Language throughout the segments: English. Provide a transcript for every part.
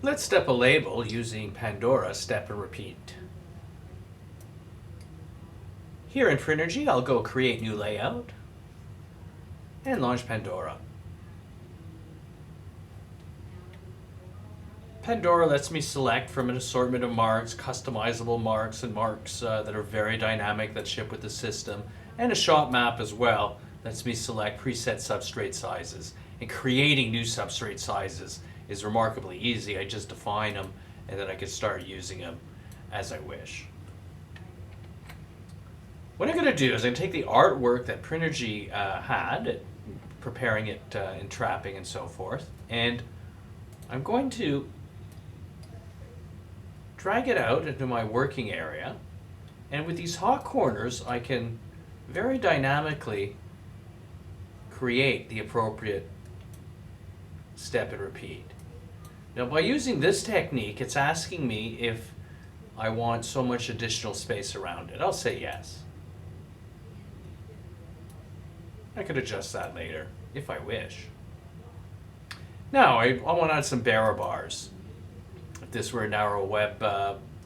Let's step a label using Pandora step and repeat. Here in Prinergy, I'll go create new layout and launch Pandora. Pandora lets me select from an assortment of marks, customizable marks and marks that are very dynamic that ship with the system, and a shop map as well lets me select preset substrate sizes. And creating new substrate sizes is remarkably easy. I just define them and then I can start using them as I wish. What I'm going to do is I'm going to take the artwork that Prinergy had, preparing it in trapping and so forth, and I'm going to drag it out into my working area, and with these hot corners I can very dynamically create the appropriate step and repeat. Now by using this technique, it's asking me if I want so much additional space around it. I'll say yes. I could adjust that later if I wish. Now I want to add some bearer bars. If this were a narrow web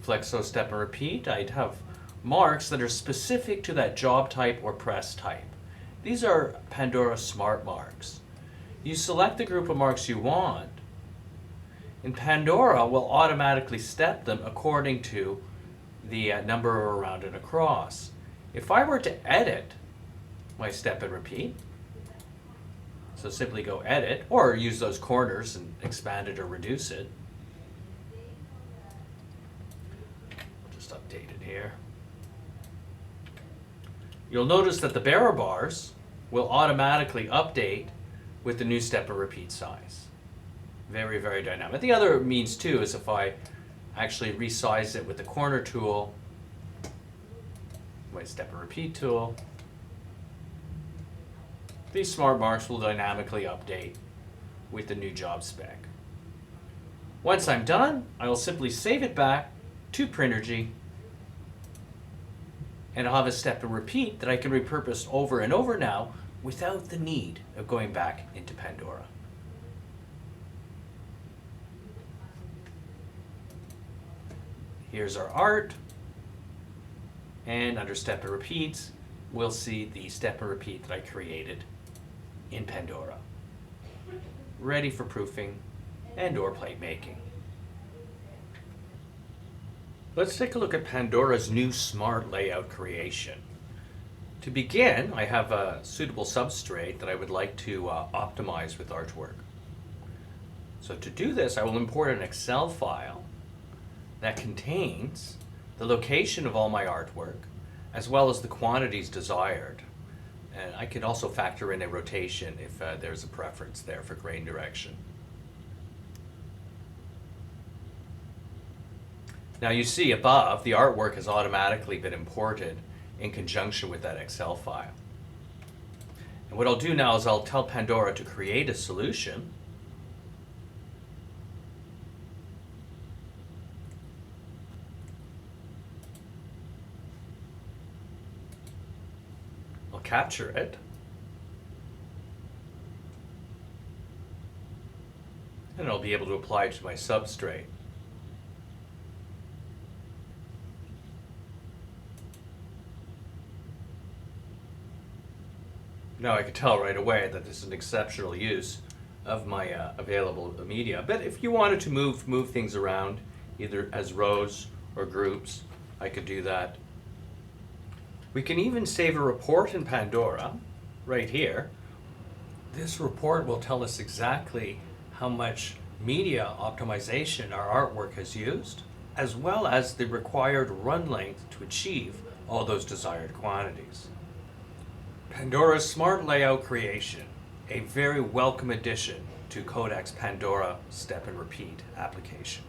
flexo step and repeat, I'd have marks that are specific to that job type or press type. These are Pandora smart marks. You select the group of marks you want, and Pandora will automatically step them according to the number around and across. If I were to edit my step and repeat, so simply go edit, or use those corners and expand it or reduce it. I'll just update it here. You'll notice that the bearer bars will automatically update with the new step and repeat size. Very, very dynamic. The other means too is if I actually resize it with the corner tool, my step and repeat tool, these smart marks will dynamically update with the new job spec. Once I'm done, I will simply save it back to Prinergy, and I'll have a step and repeat that I can repurpose over and over now without the need of going back into Pandora. Here's our art, and under step and repeats, we'll see the step and repeat that I created in Pandora, ready for proofing and or plate making. Let's take a look at Pandora's new smart layout creation. To begin, I have a suitable substrate that I would like to optimize with artwork. So to do this, I will import an Excel file that contains the location of all my artwork, as well as the quantities desired. And I can also factor in a rotation if there's a preference there for grain direction. Now you see above, the artwork has automatically been imported in conjunction with that Excel file. And what I'll do now is I'll tell Pandora to create a solution. I'll capture it. And I'll be able to apply it to my substrate. Now I can tell right away that this is an exceptional use of my available media. But if you wanted to move things around, either as rows or groups, I could do that. We can even save a report in Pandora, right here. This report will tell us exactly how much media optimization our artwork has used, as well as the required run length to achieve all those desired quantities. Pandora's smart layout creation, a very welcome addition to KODAK's Pandora step and repeat application.